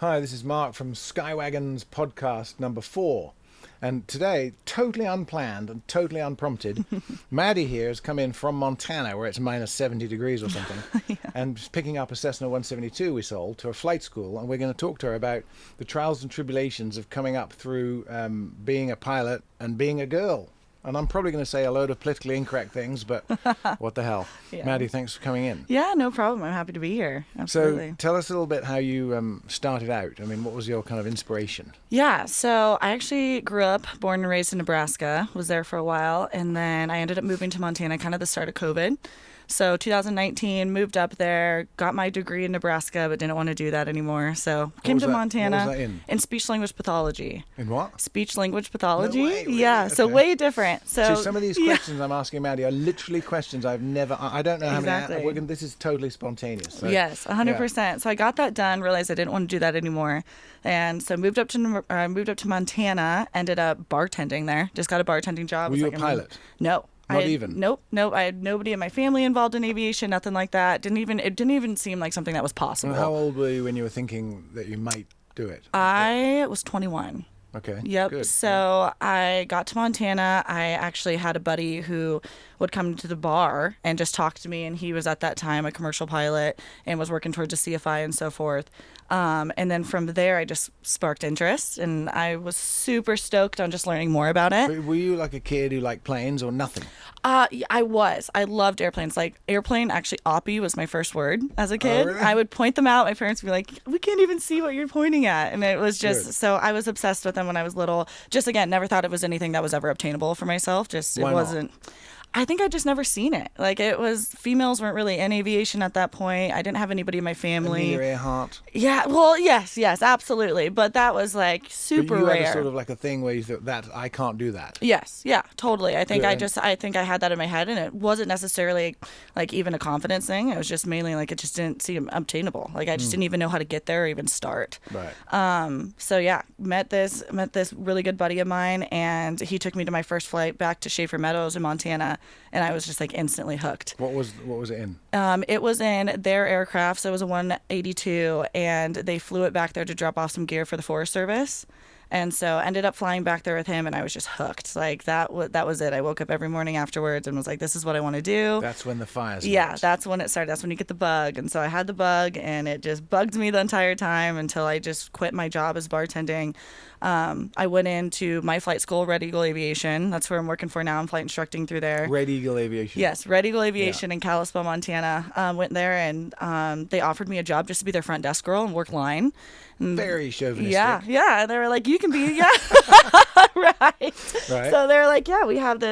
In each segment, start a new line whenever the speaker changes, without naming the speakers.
Hi, this is Mark from Skywagon's podcast number 4. And today, totally unplanned and totally unprompted, Maddie here has come in from Montana, where it's minus 70 degrees or something,
Yeah.
and is picking up a Cessna 172 we sold to a flight school. And we're going to talk to her about the trials and tribulations of coming up through being a pilot and being a girl. And I'm probably going to say a load of politically incorrect things, but what the hell.
Yeah.
Maddie, thanks for coming in.
Yeah, no problem. I'm happy to be here. Absolutely.
So tell us a little bit how you started out. I mean, what was your kind of inspiration?
Yeah, so I actually grew up, born and raised in Nebraska, was there for a while, and then I ended up moving to Montana kind of the start of COVID. So 2019, moved up there, got my degree in Nebraska, but didn't want to do that anymore. So came to Montana.
What was that in?
Speech language pathology.
In what?
Speech language pathology.
No way, really?
Yeah, so
Okay.
way different. So
Some of these questions I'm asking Maddie are literally questions I don't know how
Exactly.
many. This is totally spontaneous. So,
Yes, 100%. So I got that done, realized I didn't want to do that anymore. And so moved up to Montana, ended up bartending there. Just got a bartending job.
Were
Was
you
like,
a pilot?
No.
Not even?
Nope. I had nobody in my family involved in aviation, nothing like that. It didn't even seem like something that was possible.
And how old were you when you were thinking that you might do it?
I was 21.
Okay.
Yep.
Good.
So I got to Montana. I actually had a buddy who would come to the bar and just talk to me. And he was at that time a commercial pilot and was working towards a CFI and so forth. And then from there, I just sparked interest and I was super stoked on just learning more about it.
But were you like a kid who liked planes or nothing?
I was. I loved airplanes. Like airplane, actually, oppie was my first word as a kid.
Really?
I would point them out. My parents would be like, we can't even see what you're pointing at. And it was just,
Good.
so I was obsessed with them when I was little. Just again, never thought it was anything that was ever obtainable for myself. Just,
Why
it
not?
wasn't. I think I just never seen it. Like it was, females weren't really in aviation at that point. I didn't have anybody in my family.
Amelia Earhart.
Yeah, well, yes, absolutely. But that was like super
But you
rare.
had a sort of like a thing where you thought that I can't do that.
Yes, yeah, totally. I think
Good.
I think I had that in my head, and it wasn't necessarily like even a confidence thing. It was just mainly like it just didn't seem obtainable. Like I just didn't even know how to get there or even start.
Right.
So yeah, met this really good buddy of mine, and he took me to my first flight back to Schaefer Meadows in Montana, and I was just like instantly hooked.
What was it in?
It was in their aircraft, so it was a 182, and they flew it back there to drop off some gear for the Forest Service. And so ended up flying back there with him, and I was just hooked. Like that was it. I woke up every morning afterwards and was like, this is what I want to do.
That's when the fires.
Yeah,
lit.
that's when it started. That's when you get the bug. And so I had the bug, and it just bugged me the entire time until I just quit my job as bartending. I went into my flight school, Red Eagle Aviation. That's where I'm working for now. I'm flight instructing through there.
Red Eagle Aviation.
Yes, Red Eagle Aviation in Kalispell, Montana. Went there, and they offered me a job just to be their front desk girl and work line. And
Very chauvinistic.
yeah. They were like, you can be, yeah, right.
Right.
So they're like, yeah, we have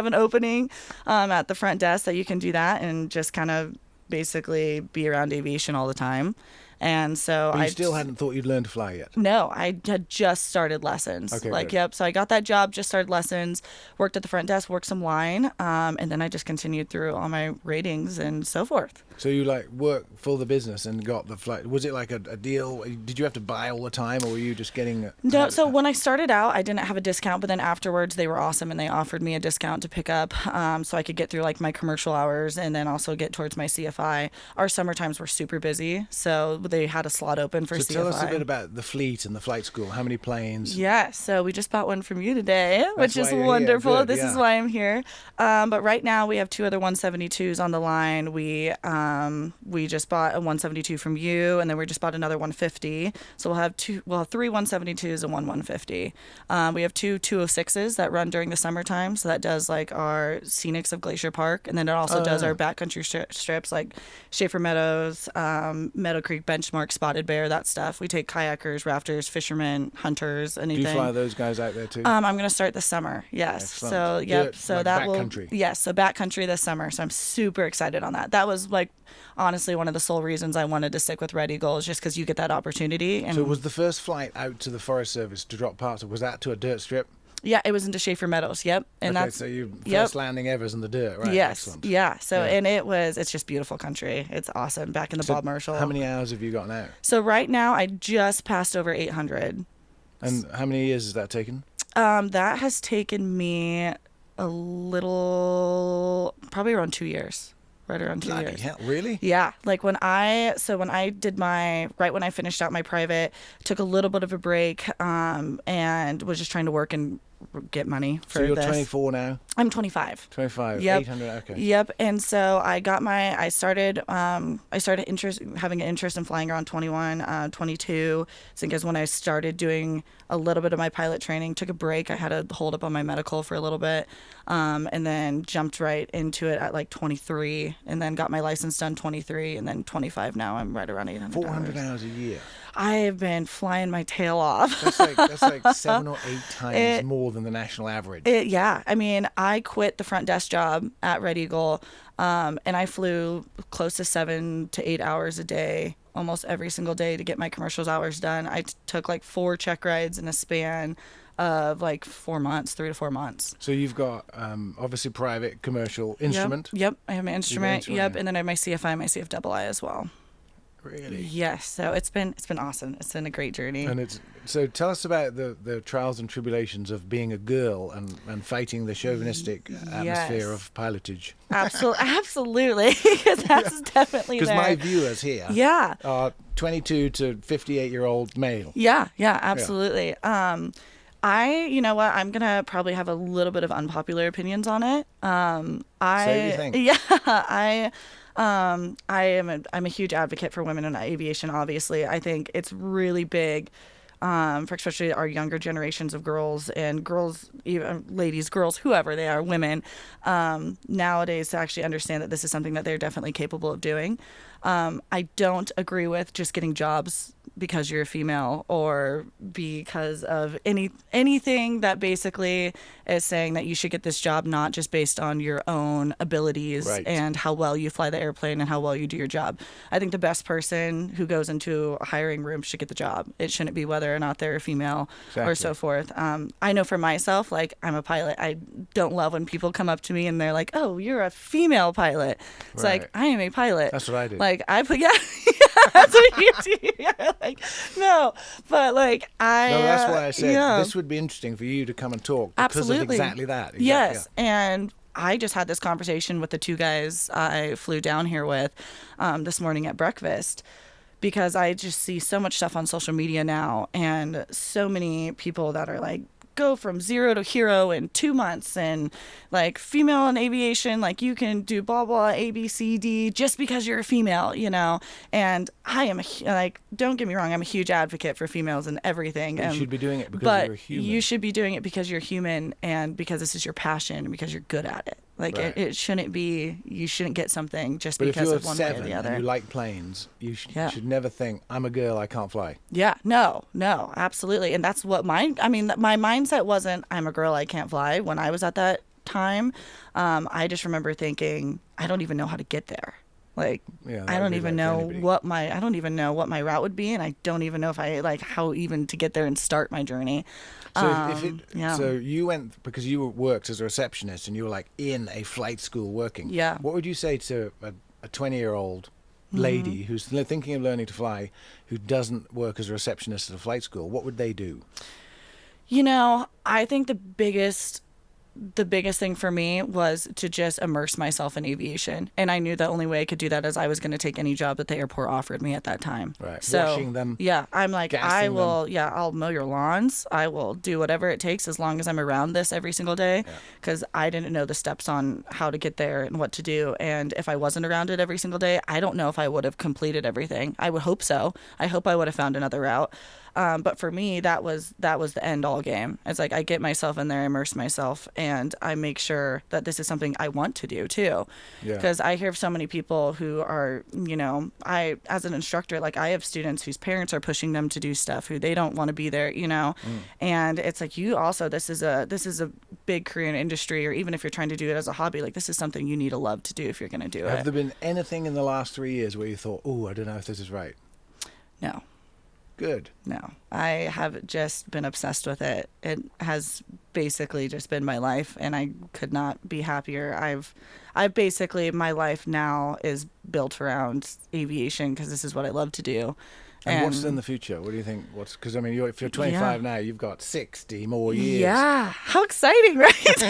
an opening at the front desk that you can do that and just kind of basically be around aviation all the time. And so
But you
I
still hadn't thought you'd learn to fly yet.
No, I had just started lessons.
Okay,
like,
good.
yep. So I got that job, just started lessons, worked at the front desk, worked some line, and then I just continued through all my ratings and so forth.
So you like worked for the business and got the flight. Was it like a deal? Did you have to buy all the time, or were you just getting?
No, so when I started out, I didn't have a discount, but then afterwards they were awesome and they offered me a discount to pick up so I could get through like my commercial hours and then also get towards my CFI. Our summer times were super busy, so they had a slot open for
So
CFI.
tell us a bit about the fleet and the flight school. How many planes?
Yeah, so we just bought one from you today, which
why
is
you're here.
wonderful.
Good,
This
yeah.
is why I'm here. But right now we have 2 other 172s on the line. We just bought a 172 from you, and then we just bought another 150. So we'll have 3 172s and one 150. We have 2 206s that run during the summertime. So that does like our scenics of Glacier Park, and then it also does our backcountry strips like Schaefer Meadows, Meadow Creek Benchmark, Spotted Bear, that stuff. We take kayakers, rafters, fishermen, hunters,
Do
anything.
you fly those guys out there too?
I'm going to start this summer. Yes.
Excellent.
So, yep.
Good.
So
Like
that will.
backcountry.
Yes. So backcountry this summer. So I'm super excited on that. That was like, honestly, one of the sole reasons I wanted to stick with Red Eagle is just because you get that opportunity. And
So was the first flight out to the Forest Service to drop parts? Was that to a dirt strip?
yeah, it was into Schaefer Meadows. Yep. And
Okay,
that's.
so your
yep.
first landing ever is in the dirt, right?
Yes.
Excellent.
Yeah. So,
Yeah.
and it's just beautiful country. It's awesome. Back in the
So
Bob Marshall.
How many hours have you got now?
So right now I just passed over 800.
And how many years has that taken?
That has taken me a little, probably around 2 years. right around 2
Bloody
years.
hell, really?
Yeah, like when I when I finished out my private, took a little bit of a break, and was just trying to work and get money for
So you're
this.
24 now?
I'm 25.
25,
Yep.
800, okay.
Yep. And so I started having an interest in flying around 21, 22. I think is when I started doing a little bit of my pilot training, took a break. I had a hold up on my medical for a little bit, and then jumped right into it at like 23, and then got my license done 23, and then 25 now. I'm right around 800
400 hours a year.
I have been flying my tail off.
That's like 7 or 8 times more than the national average.
Yeah. I mean, I quit the front desk job at Red Eagle, and I flew close to 7 to 8 hours a day, almost every single day to get my commercials hours done. I took like 4 check rides in a span of like 4 months, 3 to 4 months.
So you've got obviously private commercial instrument.
Yep. I have my instrument. Yep.
Yeah.
And then I have my CFI, my CFII as well.
Really?
Yes. So it's been awesome. It's been a great journey.
And so tell us about the trials and tribulations of being a girl and fighting the chauvinistic atmosphere of pilotage.
Absolutely. Because that's definitely there.
Because my viewers here are 22 to 58-year-old male.
Yeah, absolutely. You know what? I'm gonna probably have a little bit of unpopular opinions on it.
Say what you think.
Yeah, I'm a huge advocate for women in aviation. Obviously, I think it's really big for especially our younger generations of girls and girls, even ladies, girls, whoever they are, women nowadays to actually understand that this is something that they're definitely capable of doing. I don't agree with just getting jobs because you're a female or because of anything that basically is saying that you should get this job not just based on your own abilities and how well you fly the airplane and how well you do your job. I think the best person who goes into a hiring room should get the job. It shouldn't be whether or not they're a female or so forth. I know for myself, like I'm a pilot. I don't love when people come up to me and they're like, "Oh, you're a female pilot." It's like, I am a pilot.
That's what I do.
Like I put, that's what you do. Yeah, like, no, but like
No, that's why I said this would be interesting for you to come and talk because of exactly that.
Yes, and I just had this conversation with the 2 guys I flew down here with this morning at breakfast, because I just see so much stuff on social media now and so many people that are like, go from 0 to hero in 2 months, and like female in aviation, like you can do blah blah A B C D just because you're a female, you know. And I am don't get me wrong, I'm a huge advocate for females and everything.
You should be doing it because you're a human.
You should be doing it because you're human and because this is your passion and because you're good at it. Like it shouldn't be, you shouldn't get something just because of one way or the other.
And you like planes, you should never think, I'm a girl, I can't fly.
Yeah, no, absolutely. And that's what my mindset wasn't, I'm a girl, I can't fly. When I was at that time, I just remember thinking, I don't even know how to get there. Like, I don't even know what my route would be, and I don't even know if I how even to get there and start my journey.
So you went because you worked as a receptionist and you were like in a flight school working.
Yeah.
What would you say to a 20-year-old lady who's thinking of learning to fly, who doesn't work as a receptionist at a flight school? What would they do?
You know, I think the biggest thing for me was to just immerse myself in aviation. And I knew the only way I could do that is I was going to take any job that the airport offered me at that time.
Right.
So,
washing them.
Yeah. I'm like, I'll mow your lawns. I will do whatever it takes as long as I'm around this every single day. Because I didn't know the steps on how to get there and what to do. And if I wasn't around it every single day, I don't know if I would have completed everything. I would hope so. I hope I would have found another route. But for me, that was the end all game. It's like I get myself in there, immerse myself, and I make sure that this is something I want to do too. Because I hear of so many people who are, you know, as an instructor, like I have students whose parents are pushing them to do stuff who they don't want to be there, you know. And it's like this is a big career in industry, or even if you're trying to do it as a hobby, like this is something you need to love to do if you're going to do it.
Have there been anything in the last 3 years where you thought, oh, I don't know if this is right?
No.
Good.
No, I have just been obsessed with it. It has basically just been my life, and I could not be happier. I've basically, my life now is built around aviation because this is what I love to do.
And what's in the future? What do you think? Because I mean, if you're 25 now, you've got 60 more years.
Yeah, how exciting, right?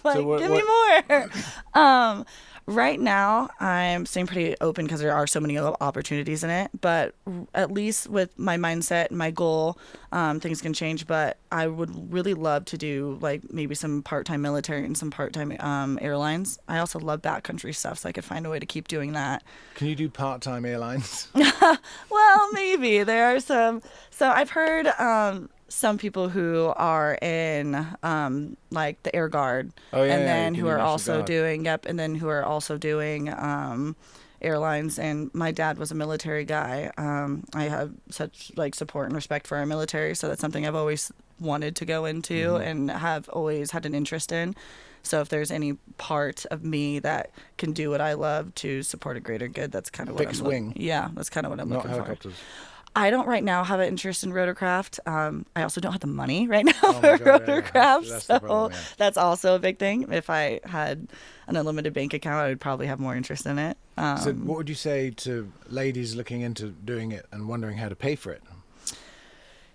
Like, give me more. Right now, I'm staying pretty open because there are so many opportunities in it. But at least with my mindset and my goal, things can change. But I would really love to do like maybe some part-time military and some part-time airlines. I also love backcountry stuff, so I could find a way to keep doing that.
Can you do part-time airlines?
Well, maybe there are some. So I've heard some people who are in like the Air Guard,
Oh, yeah,
and
yeah,
then
you
who
can
are
do National
also
Guard.
doing and then who are also doing airlines. And my dad was a military guy. I have such like support and respect for our military, so that's something I've always wanted to go into and have always had an interest in. So if there's any part of me that can do what I love to support a greater good, that's kind of what
Fixed
I'm
wing.
Yeah, that's kind of what I'm
Not
looking for.
helicopters.
I don't right now have an interest in rotorcraft. I also don't have the money right now
Oh my
for
God, yeah,
rotorcraft.
that's
So
the problem, yeah.
that's also a big thing. If I had an unlimited bank account, I would probably have more interest in it.
So what would you say to ladies looking into doing it and wondering how to pay for it?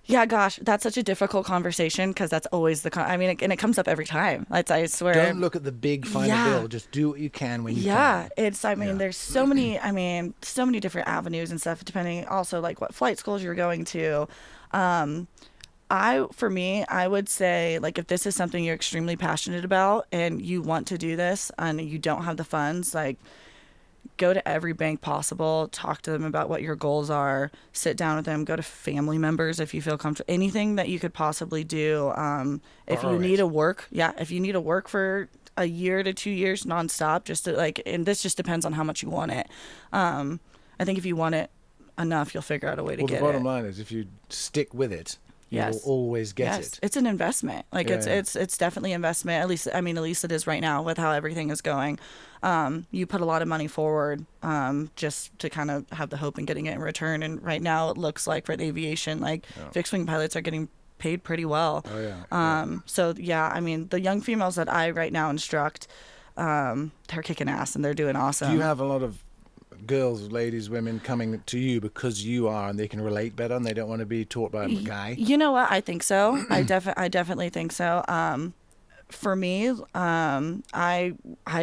Yeah, gosh, that's such a difficult conversation because that's always and it comes up every time. I swear.
Don't look at the big final
Yeah.
bill. Just do what you can when you
Yeah,
can.
yeah. There's so many, so many different avenues and stuff, depending also like what flight schools you're going to. For me, I would say like if this is something you're extremely passionate about and you want to do this and you don't have the funds, like go to every bank possible, talk to them about what your goals are, sit down with them, go to family members if you feel comfortable, anything that you could possibly do. If you need to work, if you need to work for a year to 2 years nonstop, just to and this just depends on how much you want it. I think if you want it enough, you'll figure out a way to
Well,
get
the bottom
it.
line is if you stick with it, you will
Yes.
always get
Yes,
it.
it's an investment. Like
Yeah, yeah.
it's definitely investment. At least it is right now with how everything is going. You put a lot of money forward just to kind of have the hope in getting it in return. And right now it looks like Red Aviation, fixed wing pilots are getting paid pretty well.
Oh, yeah.
So yeah, the young females that I right now instruct, they're kicking ass and they're doing awesome.
Do you have a lot of girls, ladies, women coming to you because you are and they can relate better and they don't want to be taught by a guy?
You know what? I think so. I definitely think so. For me, I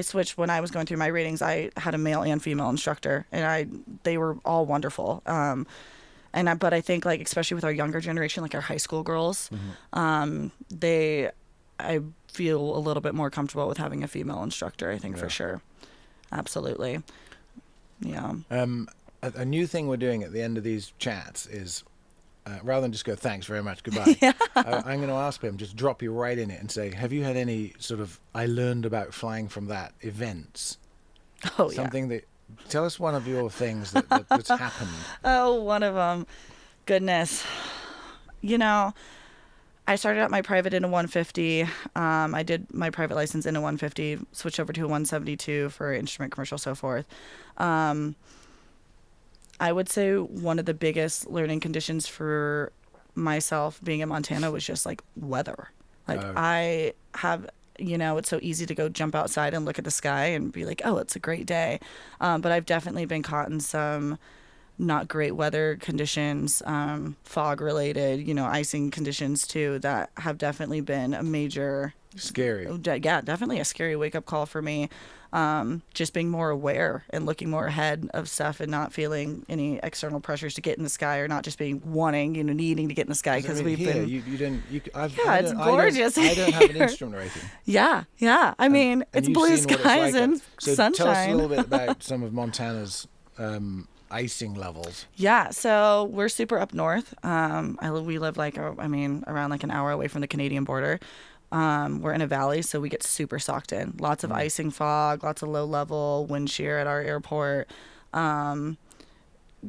switched when I was going through my ratings. I had a male and female instructor, and they were all wonderful. But I think like especially with our younger generation, like our high school girls, I feel a little bit more comfortable with having a female instructor. I think for sure, absolutely. Yeah.
A new thing we're doing at the end of these chats is rather than just go, thanks very much, goodbye, I'm going to ask them, just drop you right in it and say, have you had any sort of, I learned about flying from that events?
Oh,
Something that, tell us one of your things that's happened.
Oh, one of them. Goodness. I started out my private in a 150. I did my private license in a 150, switched over to a 172 for instrument, commercial, so forth. I would say one of the biggest learning conditions for myself being in Montana was just like weather. I have, it's so easy to go jump outside and look at the sky and be like, oh, it's a great day. But I've definitely been caught in some not great weather conditions, fog related, icing conditions too, that have definitely been a major
Scary.
Yeah, definitely a scary wake up call for me. Just being more aware and looking more ahead of stuff and not feeling any external pressures to get in the sky, or not just being needing to get in the sky because we've
here,
been.
It's
gorgeous.
I don't have an instrument rating.
Yeah. It's
you've
blue
seen what it's
skies
like
and
so
sunshine.
Tell us a little bit about some of Montana's icing levels.
Yeah, so we're super up north. We live around like an hour away from the Canadian border. We're in a valley, so we get super socked in. Lots of icing fog, lots of low level wind shear at our airport.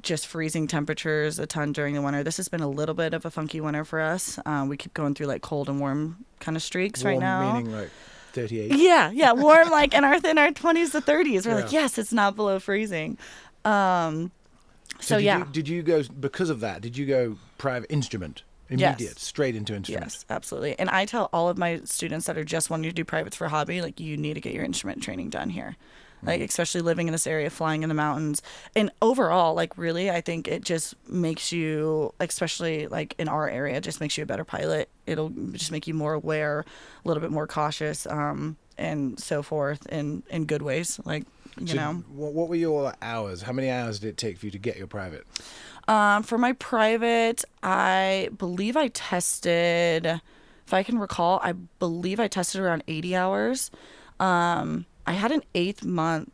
Just freezing temperatures a ton during the winter. This has been a little bit of a funky winter for us. We keep going through like cold and warm kind of streaks right now.
Meaning like 38.
Yeah, warm like in our 20s to 30s. We're like, yes, it's not below freezing.
Did you go because of that? Did you go private instrument? Immediate, straight into instrument.
Yes, absolutely. And I tell all of my students that are just wanting to do privates for hobby, like, you need to get your instrument training done here. Like, especially living in this area, flying in the mountains. And overall, like, really, I think it just makes you, especially like in our area, just makes you a better pilot. It'll just make you more aware, a little bit more cautious, and so forth in good ways. Like, you know.
What were your hours? How many hours did it take for you to get your private?
For my private, I believe I tested, if I can recall, I believe I tested around 80 hours. I had an 8-month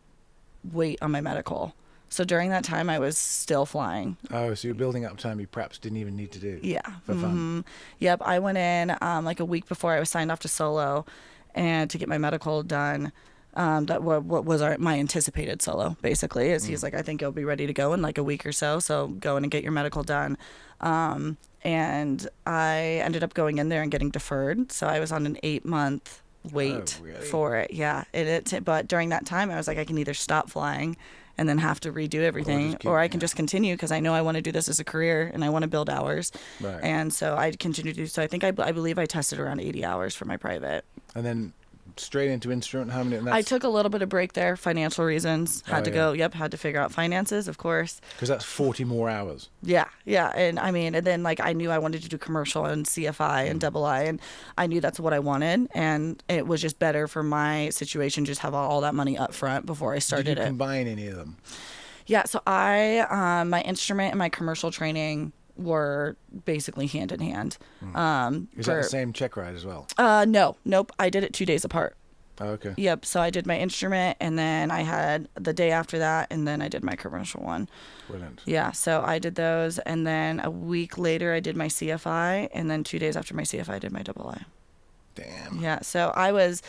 wait on my medical. So during that time, I was still flying.
Oh, so you're building up time you perhaps didn't even need to do.
Yeah.
For fun.
Yep. I went in like a week before I was signed off to solo and to get my medical done. That what was my anticipated solo, basically, is he's like, I think you'll be ready to go in like a week or so go in and get your medical done. And I ended up going in there and getting deferred. So I was on an 8-month wait for it. Yeah. But during that time, I was like, I can either stop flying and then have to redo everything, or I can just continue because I know I want to do this as a career and I want to build hours.
Right.
And so I continue to do so. I think I believe I tested around 80 hours for my private.
And then straight into instrument, how many?
I took a little bit of break there, financial reasons. Had to figure out finances, of course.
Because that's 40 more hours.
Yeah. And I mean, and then like I knew I wanted to do commercial and CFI and double I, and I knew that's what I wanted. And it was just better for my situation, just have all that money up front before I started it.
Did you combine any of them?
Yeah. So my instrument and my commercial training were basically hand in hand.
Is that the same check ride as well?
Nope. I did it 2 days apart.
Oh, okay.
Yep. So I did my instrument, and then I had the day after that, and then I did my commercial one.
Brilliant.
Yeah. So I did those, and then a week later I did my CFI, and then 2 days after my CFI I did my double I.
Damn.
Yeah. So I was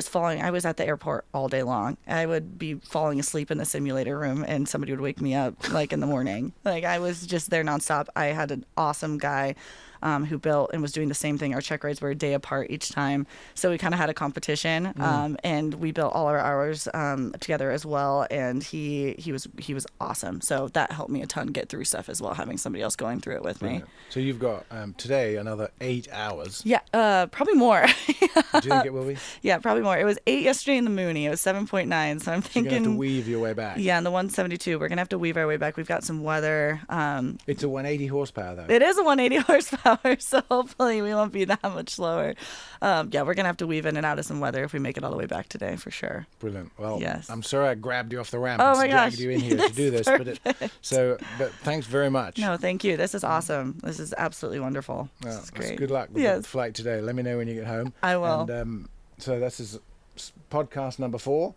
falling. I was at the airport all day long. I would be falling asleep in the simulator room, and somebody would wake me up like in the morning. Like I was just there nonstop. I had an awesome guy who built and was doing the same thing. Our check rides were a day apart each time, so we kind of had a competition, and we built all our hours together as well. And he was awesome. So that helped me a ton get through stuff as well, having somebody else going through it with me.
So you've got today another 8 hours.
Yeah, probably more.
Do you think it will be?
Yeah, probably more. It was 8 yesterday in the Mooney. It was 7.9. So I'm thinking
you're gonna have to weave your way back.
Yeah, and the 172. We're gonna have to weave our way back. We've got some weather.
It's a 180 horsepower though.
It is a 180 horsepower, so hopefully we won't be that much slower. Yeah, we're gonna have to weave in and out of some weather if we make it all the way back today, for sure.
Brilliant. Well,
yes.
I'm sorry I grabbed you off the ramp
and
dragged
gosh.
you in here to do this, but thanks very much.
No, thank you. This is awesome. This is absolutely wonderful.
Well,
this is great.
Good luck with the flight today. Let me know when you get home.
I will.
And so this is podcast number 4.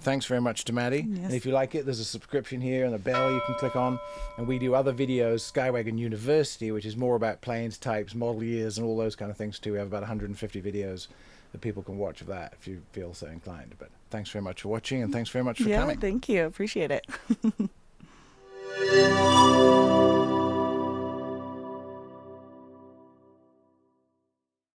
Thanks very much to Maddie.
Yes.
And if you like it, there's a subscription here and a bell you can click on. And we do other videos, Skywagon University, which is more about planes, types, model years, and all those kind of things too. We have about 150 videos that people can watch of that if you feel so inclined. But thanks very much for watching, and thanks very much for coming.
Thank you. Appreciate it.